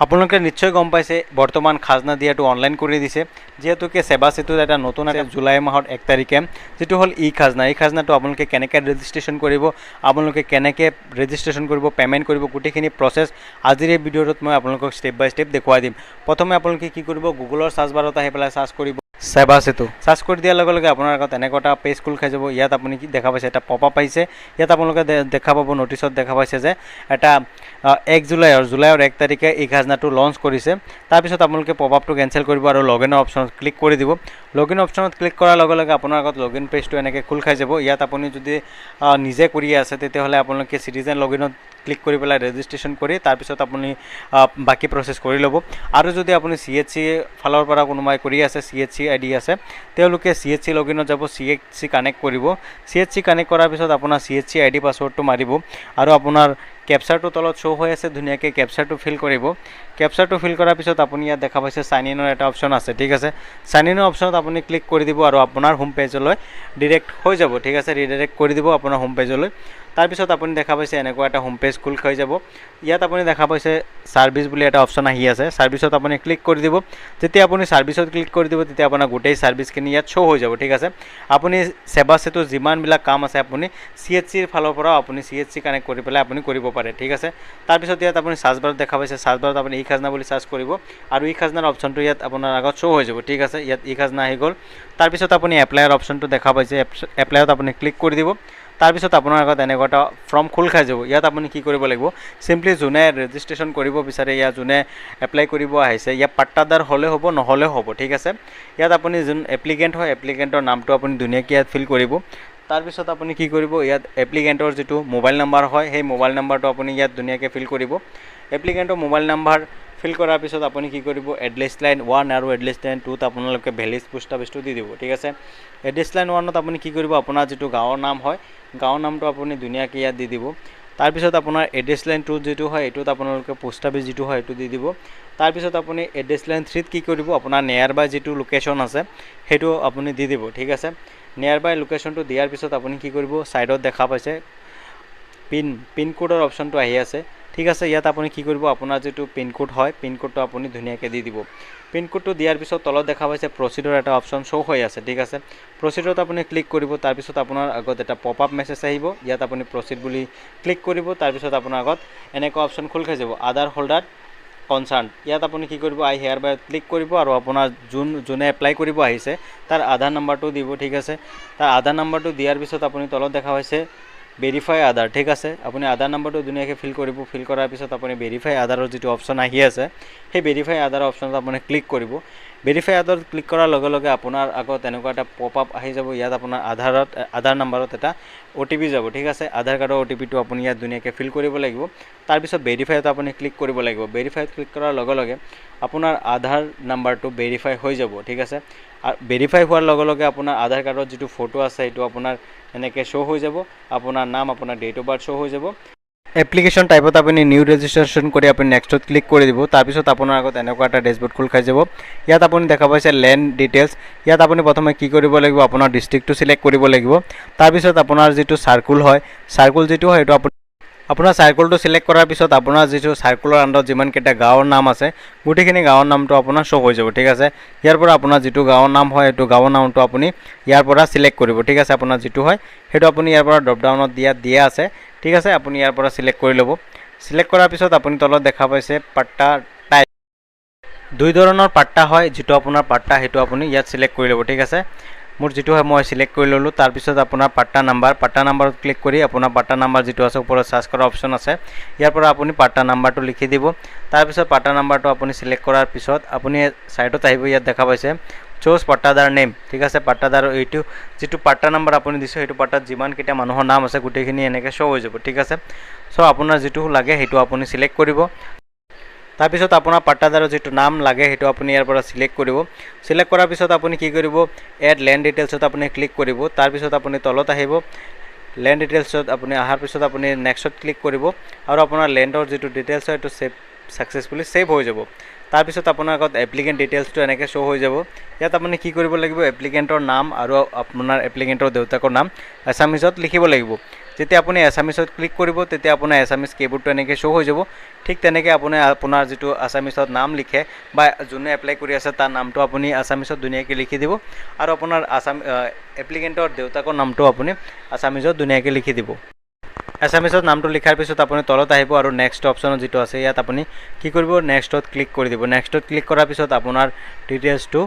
আপোনালোকে নিশ্চয় গম পাইছে বৰ্তমান খাজনা দিয়াটো অনলাইন কৰি দিছে যেহেতুকে সেৱা সেতুত এটা নতুন জুলাই মাহৰ 1 তাৰিখে যেটো হ'ল ই খাজনাটো আপোনালোকে কেনেকৈ ৰেজিষ্ট্ৰেশ্যন কৰিব আপোনালোকে কেনেকৈ ৰেজিষ্ট্ৰেশ্যন কৰিব পেমেণ্ট কৰিব গোটেইখিনি প্ৰচেছ আজিৰ এই ভিডিঅ'টোত মই আপোনালোকক ষ্টেপ বাই ষ্টেপ দেখুৱাই দিম প্ৰথমে আপোনালোকে কি কৰিব গুগলৰ সাৰ্চ বাৰত আহি পেলাই সাৰ্চ কৰিব সেৱা সেতু সাৰ্চ কৰি দিয়াৰ লগে লগে আপোনাৰ আগত এনেকুৱা এটা পেজ খোল খাই যাব ইয়াত আপুনি কি দেখা পাইছে এটা পপ আপ পাইছে ইয়াত আপোনালোকে দেখা পাব নটিছত দেখা পাইছে যে এটা 1 জুলাইৰ 1 তাৰিখে এই খাজনাটো লঞ্চ কৰিছে তাৰপিছত আপোনালোকে পপ আপটো কেনসেল কৰিব আৰু লগইনৰ অপচনত ক্লিক কৰি দিব লগইন অপচনত ক্লিক কৰাৰ লগে লগে আপোনাৰ আগত লগইন পেজটো এনেকৈ খোল খাই যাব ইয়াত আপুনি যদি নিজে কৰি আছে তেতিয়াহ'লে আপোনালোকে সিটিজেন লগইনত ক্লিক কৰি পেলাই ৰেজিষ্ট্ৰেশ্যন কৰি তাৰপিছত আপুনি বাকি প্ৰচেছ কৰি ল'ব আৰু যদি আপুনি CHC ফালৰ পৰা কোনোবাই কৰি আছে CHC আইডি আছে তেওঁলোকে CHC লগইনত যাব CHC কানেক্ট কৰিব CHC কানেক্ট কৰাৰ পিছত আপোনাৰ CHC আইডি পাছৱৰ্ডটো মাৰিব আৰু আপোনাৰ ক্যাপচাৰটো তলত শো হৈ আছে ধুনীয়াকৈ ক্যাপচাৰটো ফিল কৰিব ক্যাপচাৰটো ফিল কৰাৰ পিছত আপুনি ইয়াত দেখা পাইছে সাইন ইনৰ এটা অপচন আছে ঠিক আছে সাইন ইনৰ অপচনত আপুনি ক্লিক কৰি দিব আৰু আপোনাৰ হোম পেজলৈ ডাইৰেক্ট হৈ যাব ঠিক আছে ৰিডাইৰেক্ট কৰি দিব আপোনাৰ হোম পেজলৈ তাৰপিছত আপুনি দেখা পাইছে এনেকুৱা এটা হোম পেজ খোল খাই যাব ইয়াত আপুনি দেখা পাইছে সাৰ্ভিস বুলি এটা অপচন আহি আছে সাৰ্ভিসত আপুনি ক্লিক কৰি দিব যেতিয়া আপুনি সাৰ্ভিসত ক্লিক কৰি দিব তেতিয়া আপোনাৰ গোটেই সাৰ্ভিসখিনি ইয়াত শো হৈ যাব ঠিক আছে আপুনি সেৱা সেতু যিমানবিলাক কাম আছে আপুনি CHC ৰ ফালৰ পৰা আপুনি CHC কানেক্ট কৰি পেলাই আপুনি কৰিব পাৰে ঠিক আছে তাৰপিছত ইয়াত আপুনি সাৰ্চ বাৰত দেখা পাইছে সাৰ্চ বাৰত আপুনি ই খাজনা বুলি সাৰ্চ কৰিব আৰু ই খাজনাৰ অপচনটো ইয়াত আপোনাৰ আগত শো হৈ যাব ঠিক আছে ইয়াত ই খাজনা আহি গ'ল তাৰপিছত আপুনি এপ্লাইৰ অপচনটো দেখা পাইছে এপ্লাইত আপুনি ক্লিক কৰি দিব তাৰপিছত আপোনাৰ আগত এনেকুৱা এটা ফৰ্ম খোল খাই যাব ইয়াত আপুনি কি কৰিব লাগিব সিম্পলি যোনে ৰেজিষ্ট্ৰেশ্যন কৰিব বিচাৰে ইয়া যোনে এপ্লাই কৰিব আহিছে ইয়া পাট্টাদাৰ হ'লে হ'ব নহ'লে হ'ব ঠিক আছে ইয়াত আপুনি যোন এপ্লিকেণ্ট হয় এপ্লিকেণ্টৰ নামটো আপুনি ধুনীয়াকৈ ইয়াত ফিল কৰিব তাৰপিছত আপুনি কি কৰিব ইয়াত এপ্লিকেণ্টৰ যেটো মোবাইল নাম্বাৰ হয় সেই মোবাইল নাম্বাৰটো আপুনি ইয়াত ধুনীয়াকৈ ফিল কৰিব এপ্লিকেণ্টৰ মোবাইল নাম্বাৰ ফিল কৰাৰ পিছত আপুনি কি কৰিব এড্ৰেছ লাইন 1 আৰু এড্ৰেছ লাইন 2 ত আপোনালোকে ভ্যালিড পোষ্ট অফিসটো দি দিব ঠিক আছে এড্ৰেছ লাইন 1 ত আপুনি কি কৰিব আপোনাৰ যেটো গাঁৱৰ নাম হয় গাঁৱৰ নামটো আপুনি ধুনীয়াকৈ ইয়াত দি দিব তাৰপিছত আপোনাৰ এড্ৰেছ লাইন 2 যেটো হয় এটোত আপোনালোকে পোষ্ট অফিস যেটো হয় এটো দি দিব তাৰপিছত আপুনি এড্ৰেছ লাইন 3 ত কি কৰিব আপোনাৰ নিয়াৰ বাই যেটো লোকেশন আছে হেটো আপুনি দি দিব ঠিক আছে নিয়াৰ বাই লোকেশনটো দিয়াৰ পিছত আপুনি কি কৰিব সাইডত দেখা পাইছে পিন কোডৰ অপচনটো আহি আছে ঠিক আছে ইয়াত আপুনি কি কৰিব আপোনাৰ যেটো পিন কোড হয় পিন কোডটো আপুনি ধুনীয়াকৈ দি দিব পিন কোডটো দিয়াৰ পিছত তলত দেখা পাইছে প্ৰচিডৰ এটা অপচন শো হৈ আছে ঠিক আছে প্ৰচিডৰত আপুনি ক্লিক কৰিব তাৰ পিছত আপোনাৰ আগত এটা পপ আপ মেছেজ আহিব ইয়াত আপুনি প্ৰচিড বুলি ক্লিক কৰিব তাৰ পিছত আপোনাৰ আগত এনেকুৱা অপচন খোল খাই যাব আধাৰ হোল্ডাৰ কনসাৰ্ন ইয়াত আপুনি কি কৰিব আই হেয়াৰ বাই ক্লিক কৰিব আৰু আপোনাৰ যোনে এপ্লাই কৰিব আহিছে তাৰ আধাৰ নাম্বাৰটো দিব ঠিক আছে তাৰ আধাৰ নাম্বাৰটো দিয়াৰ পিছত আপুনি তলত দেখা পাইছে ভেৰিফাই আধাৰ ঠিক আছে আপুনি আধাৰ নাম্বাৰটো ধুনীয়াকৈ ফিল কৰিব ফিল কৰাৰ পিছত আপুনি ভেৰিফাই আধাৰৰ যেটো অপচন আহি আছে সেই ভেৰিফাই আধাৰ অপচনত আপুনি ক্লিক কৰিব ভেৰিফাই আধাৰ ক্লিক কৰাৰ লগে লগে আপোনাৰ আগত এনেকুৱা এটা পপ আপ আহি যাব ইয়াত আপোনাৰ আধাৰ নাম্বাৰত এটা OTP যাব ঠিক আছে আধাৰ কাৰ্ডৰ OTPটো আপুনি ইয়াত ধুনীয়াকৈ ফিল কৰিব লাগিব তাৰপিছত ভেৰিফাইত আপুনি ক্লিক কৰিব লাগিব ভেৰিফাইত ক্লিক কৰাৰ লগে লগে আপোনাৰ আধাৰ নাম্বাৰটো ভেৰিফাই হৈ যাব ঠিক আছে আৰু ভেৰিফাই হোৱাৰ লগে লগে আপোনাৰ আধাৰ কাৰ্ডৰ যেটো ফটো আছে এটো আপোনাৰ এনেকৈ শো হৈ যাব আপোনাৰ নাম আপোনাৰ ডেট অফ বাৰ্থ শো হৈ যাব এপ্লিকেশন টাইপত আপুনি নিউ ৰেজিষ্ট্ৰেশ্যন কৰি আপুনি নেক্সটত ক্লিক কৰি দিব তাৰপিছত আপোনাৰ আগত এনেকুৱা এটা ডেশবোৰ্ড খোল খাই যাব ইয়াত আপুনি দেখা পাইছে লেণ্ড ডিটেইলছ ইয়াত আপুনি প্ৰথমে কি কৰিব লাগিব আপোনাৰ ডিস্ট্ৰিক্টটো সিলেক্ট কৰিব লাগিব তাৰপিছত আপোনাৰ যেটো সাৰ্কুল হয় সাৰ্কুল যেটো হয় এটো আপোনাৰ সাৰ্কুলটো সিলেক্ট কৰাৰ পিছত আপোনাৰ যেটো সাৰ্কুলৰ আন্ডাৰত যিমান কেটা গাঁৱৰ নাম আছে গুটেখিনি গাঁৱৰ নামটো আপোনাৰ শো হৈ যাব ঠিক আছে ইয়াৰ পৰা আপোনাৰ যেটো গাঁৱৰ নাম হয় এটো গাঁৱৰ নামটো আপুনি ইয়াৰ পৰা সিলেক্ট কৰিব ঠিক আছে আপোনাৰ যেটো হয় হেটো আপুনি ইয়াৰ পৰা ড্ৰপ ডাউনত দিয়া আছে ঠিক আছে আপুনি ইয়াৰ পৰা সিলেক্ট কৰি ল'ব সিলেক্ট কৰাৰ পিছত আপুনি তলত দেখা পাইছে পাট্টা টাইপ দুই ধৰণৰ পাট্টা হয় যেটো আপোনাৰ পাট্টা হেটো আপুনি ইয়াত সিলেক্ট কৰি ল'ব ঠিক আছে মোৰ যেটো হয় মই সিলেক্ট কৰি ললো তাৰ পিছত আপোনাৰ পাট্টা নাম্বাৰত ক্লিক কৰি আপোনাৰ পাট্টা নাম্বাৰ যেটো আছে ওপৰত সাৰ্চ কৰা অপচন আছে ইয়াৰ পৰা আপুনি পাট্টা নাম্বাৰটো লিখি দিব তাৰ পিছত পাট্টা নাম্বাৰটো আপুনি সিলেক্ট কৰাৰ পিছত আপুনি সাইডত আহিব ইয়াত দেখা পাইছে চুজ পাট্টাদাৰ নেম ঠিক আছে পাট্টাদাৰ এইটো যেটো পাট্টা নাম্বাৰ আপুনি দিছে হেটো পাট্টাত যিমান কেটা মানুহৰ নাম আছে গুটেখিনি এনেকৈ শো হৈ যাব ঠিক আছে সো আপোনাৰ যেটো লাগে হেটো আপুনি সিলেক্ট কৰিব তাৰপিছত আপোনাৰ পাট্টাদাৰৰ যেটো নাম লাগে হেটো আপুনি ইয়াৰ পৰা সিলেক্ট কৰিব সিলেক্ট কৰাৰ পিছত আপুনি কি কৰিব এড লেণ্ড ডিটেইলছত আপুনি ক্লিক কৰিব তাৰপিছত আপুনি তলত আহিব লেণ্ড ডিটেইলছত আপুনি আহাৰ পিছত আপুনি নেক্সটত ক্লিক কৰিব আৰু আপোনাৰ লেণ্ডৰ যেটো ডিটেইলছ হয় এটো সাকসেসফুলি সেভ হৈ যাব তাৰপিছত আপোনাৰ আগত এপ্লিকেণ্ট ডিটেইলছটো এনেকৈ শো হৈ যাব ইয়াত আপুনি কি কৰিব লাগিব এপ্লিকেণ্টৰ নাম আৰু আপোনাৰ এপ্লিকেণ্টৰ দেউতাকৰ নাম আসামিজত লিখিব লাগিব যেতিয়া আপুনি এছামিছত ক্লিক কৰিব তেতিয়া আপোনাৰ এছামিছ কিবোৰ্ডটো এনেকৈ শ্ব' হৈ যাব। ঠিক তেনেকৈ আপুনি আপোনাৰ যিটো আছামিছত নাম লিখে বা যোনে এপ্লাই কৰি আছে তাৰ নামটো আপুনি আছামিছত ধুনীয়াকৈ লিখি দিব আৰু আপোনাৰ এপ্লিকেণ্টৰ দেউতাকৰ নামটো আপুনি আছামিছত ধুনীয়াকৈ লিখি দিব। এছামিছত নামটো লিখাৰ পিছত আপুনি তলত আহিব আৰু নেক্সট অপশ্যনত যিটো আছে ইয়াত আপুনি কি কৰিব, নেক্সটত ক্লিক কৰি দিব। নেক্সটত ক্লিক কৰাৰ পিছত আপোনাৰ ডিটেইলছটো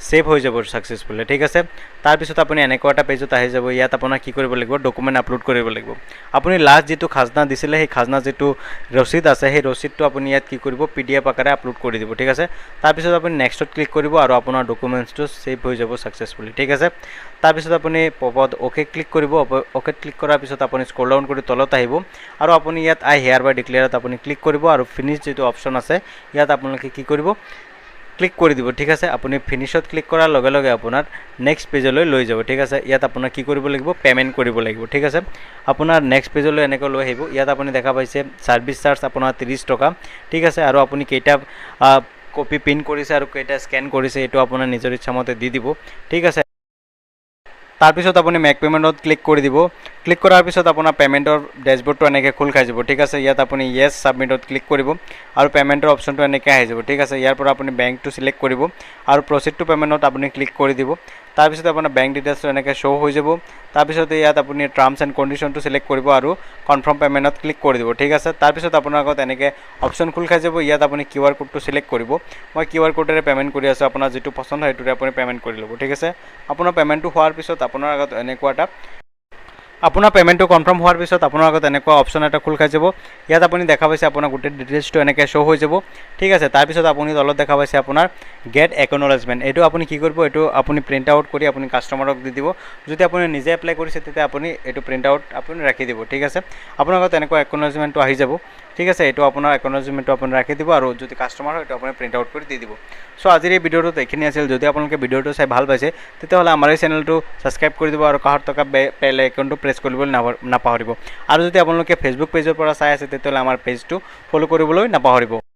সেভ হৈ যাব সাকসেসফুলি। ঠিক আছে, তাৰপিছত আপুনি এনেকুৱা এটা পেজত আহি যাব। ইয়াত আপোনাৰ কি কৰিব লাগিব, ডকুমেণ্ট আপলোড কৰিব লাগিব। আপুনি লাষ্ট যিটো খাজনা দিছিলে সেই খাজনা যিটো ৰচিদ আছে সেই ৰচিদটো আপুনি ইয়াত কি কৰিব, PDF আকাৰে আপলোড কৰি দিব। ঠিক আছে, তাৰপিছত আপুনি নেক্সটত ক্লিক কৰিব আৰু আপোনাৰ ডকুমেণ্টছটো সেভ হৈ যাব সাকসেসফুলি। ঠিক আছে, তাৰপিছত আপুনি পপত অ'কে ক্লিক কৰিব। অ'কে ক্লিক কৰাৰ পিছত আপুনি স্ক্ৰল ডাউন কৰি তলত আহিব আৰু আপুনি ইয়াত আই হেয়াৰ বাই ডিক্লেয়াৰত আপুনি ক্লিক কৰিব আৰু ফিনিছ যিটো অপশ্যন আছে ইয়াত আপোনালোকে কি কৰিব, ক্লিক কৰি দিব। ঠিক আছে, আপুনি ফিনিছত ক্লিক কৰাৰ লগে লগে আপোনাৰ নেক্সট পেজলৈ লৈ যাব। ঠিক আছে, ইয়াত আপোনাৰ কি কৰিব লাগিব, পে'মেণ্ট কৰিব লাগিব। ঠিক আছে, আপোনাৰ নেক্সট পেজলৈ এনেকৈ লৈ আহিব। ইয়াত আপুনি দেখা পাইছে ছাৰ্ভিচ চাৰ্জ আপোনাৰ 30 টকা। ঠিক আছে, আৰু আপুনি কেইটা কপি প্ৰিণ্ট কৰিছে আৰু কেইটা স্কেন কৰিছে এইটো আপোনাৰ নিজৰ ইচ্ছামতে দি দিব। ঠিক আছে, তাৰপিছত আপুনি মেক পে'মেণ্টত ক্লিক কৰি দিব। ক্লিক কৰাৰ পিছত আপোনাৰ পে'মেণ্টৰ ডেছবৰ্ডটো এনেকৈ খোল খাই যাব। ঠিক আছে, ইয়াত আপুনি য়েছ ছাবমিটত ক্লিক কৰিব আৰু পে'মেণ্টৰ অপশ্যনটো এনেকৈ আহি যাব। ঠিক আছে, ইয়াৰ পৰা আপুনি বেংকটো চিলেক্ট কৰিব আৰু প্ৰচিড টু পে'মেণ্টত আপুনি ক্লিক কৰি দিব। তাৰপিছত আপোনাৰ বেংক ডিটেইলছটো এনেকৈ শ্ব' হৈ যাব। তাৰপিছত ইয়াত আপুনি টাৰ্মছ এণ্ড কণ্ডিশ্যনটো চিলেক্ট কৰিব আৰু কনফাৰ্ম পে'মেণ্টত ক্লিক কৰি দিব। ঠিক আছে, তাৰপিছত আপোনাৰ আগত এনেকৈ অপশ্যন খোল খাই যাব। ইয়াত আপুনি QR কোডটো চিলেক্ট কৰিব। মই QR কোডেৰে পে'মেণ্ট কৰি আছোঁ, আপোনাৰ যিটো পচন্দ হয় সেইটোৰে আপুনি পে'মেণ্ট কৰি ল'ব। ঠিক আছে, আপোনাৰ পে'মেণ্টটো হোৱাৰ পিছত আপোনাৰ আগত এনেকুৱা এটা আপোনাৰ পে'মেণ্টটো কনফাৰ্ম হোৱাৰ পিছত আপোনাৰ আগত এনেকুৱা অপশ্যন এটা খোল খাই যাব। ইয়াত আপুনি দেখা পাইছে আপোনাৰ গোটেই ডিটেইলছটো এনেকৈ শ্ব' হৈ যাব। ঠিক আছে, তাৰপিছত আপুনি তলত দেখা পাইছে আপোনাৰ গেট একনলেজমেণ্ট। এইটো আপুনি কি কৰিব, এইটো আপুনি প্ৰিণ্ট আউট কৰি আপুনি কাষ্টমাৰক দি দিব। যদি আপুনি নিজে এপ্লাই কৰিছে তেতিয়া আপুনি এইটো প্ৰিণ্ট আউট আপুনি ৰাখি দিব। ঠিক আছে, আপোনাৰ আগত এনেকুৱা একনলেজমেণ্টটো আহি যাব। ঠিক আছে, এইটো আপোনাৰ একনলেজমেণ্টটো আপুনি ৰাখি দিব আৰু যদি কাষ্টমাৰ হয় এইটো আপুনি প্ৰিণ্ট আউট কৰি দি দিব। চ' আজিৰ এই ভিডিঅ'টোত এইখিনি আছিল। যদি আপোনালোকে ভিডিঅ'টো চাই ভাল পাইছে তেতিয়াহ'লে আমাৰ এই চেনেলটো ছাবস্ক্ৰাইব কৰি দিব আৰু কাষত থকা বেল আইকনটো প্ৰেছ কৰিবলৈ নাপাহৰিব। আৰু যদি আপোনালোকে ফেচবুক পেজৰ পৰা চাই আছে তেতিয়াহ'লে আমাৰ পেজটো ফ'ল' কৰিবলৈ নাপাহৰিব।